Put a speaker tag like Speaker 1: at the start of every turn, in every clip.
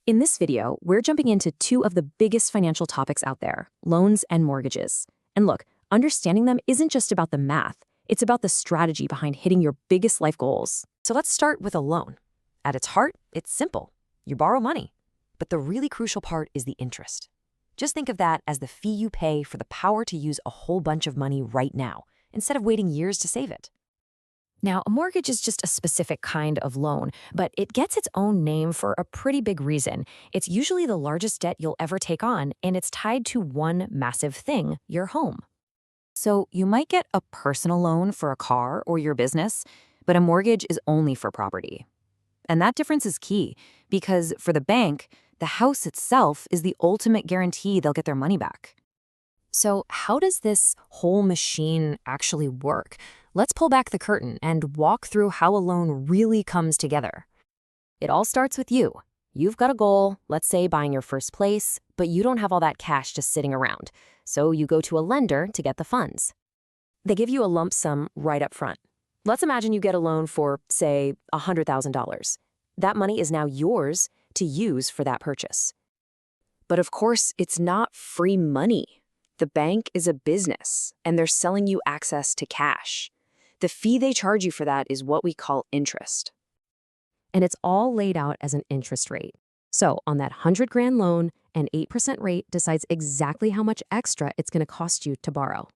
Speaker 1: In this video, we're jumping into two of the biggest financial topics out there, loans and mortgages. And look, understanding them isn't just about the math, it's about the strategy behind hitting your biggest life goals. So let's start with a loan. At its heart, it's simple. You borrow money. But the really crucial part is the interest. Just think of that as the fee you pay for the power to use a whole bunch of money right now, instead of waiting years to save it. Now, a mortgage is just a specific kind of loan, but it gets its own name for a pretty big reason. It's usually the largest debt you'll ever take on, and it's tied to one massive thing, your home. So you might get a personal loan for a car or your business, but a mortgage is only for property. And that difference is key, because for the bank, the house itself is the ultimate guarantee they'll get their money back. So how does this whole machine actually work? Let's pull back the curtain and walk through how a loan really comes together. It all starts with you. You've got a goal, let's say buying your first place, but you don't have all that cash just sitting around. So you go to a lender to get the funds. They give you a lump sum right up front. Let's imagine you get a loan for, say, $100,000. That money is now yours to use for that purchase. But of course, it's not free money. The bank is a business, and they're selling you access to cash. The fee they charge you for that is what we call interest. And it's all laid out as an interest rate. So on that 100 grand loan, an 8% rate decides exactly how much extra it's going to cost you to borrow.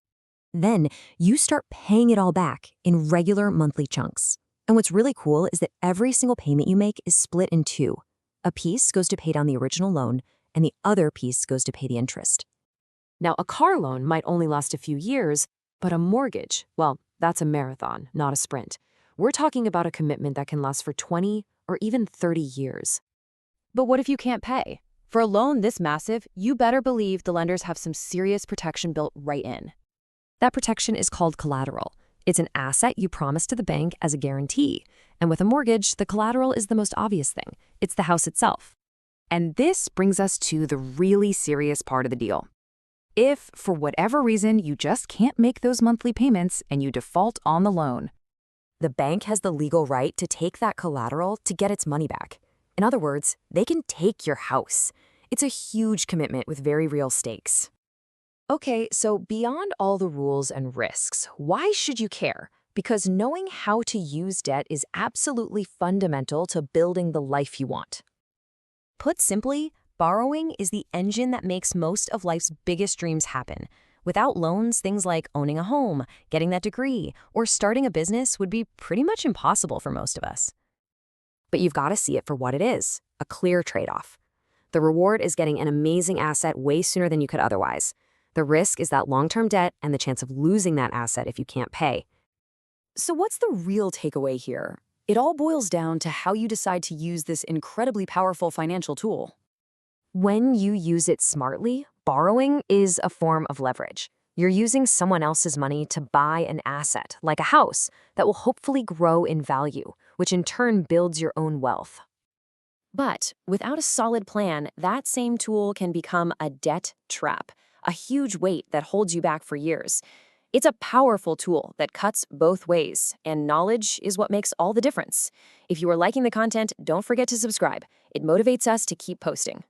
Speaker 1: Then you start paying it all back in regular monthly chunks. And what's really cool is that every single payment you make is split in two. A piece goes to pay down the original loan, and the other piece goes to pay the interest. Now, a car loan might only last a few years, but a mortgage, well, that's a marathon, not a sprint. We're talking about a commitment that can last for 20 or even 30 years. But what if you can't pay? For a loan this massive, you better believe the lenders have some serious protection built right in. That protection is called collateral. It's an asset you promise to the bank as a guarantee. And with a mortgage, the collateral is the most obvious thing. It's the house itself. And this brings us to the really serious part of the deal. If, for whatever reason, you just can't make those monthly payments and you default on the loan, the bank has the legal right to take that collateral to get its money back. In other words, they can take your house. It's a huge commitment with very real stakes. Okay, so beyond all the rules and risks, why should you care? Because knowing how to use debt is absolutely fundamental to building the life you want. Put simply, borrowing is the engine that makes most of life's biggest dreams happen. Without loans, things like owning a home, getting that degree, or starting a business would be pretty much impossible for most of us. But you've got to see it for what it is, a clear trade-off. The reward is getting an amazing asset way sooner than you could otherwise. The risk is that long-term debt and the chance of losing that asset if you can't pay. So what's the real takeaway here? It all boils down to how you decide to use this incredibly powerful financial tool. When you use it smartly, borrowing is a form of leverage. You're using someone else's money to buy an asset, like a house, that will hopefully grow in value, which in turn builds your own wealth. But without a solid plan, that same tool can become a debt trap, a huge weight that holds you back for years. It's a powerful tool that cuts both ways, and knowledge is what makes all the difference. If you are liking the content, don't forget to subscribe. It motivates us to keep posting.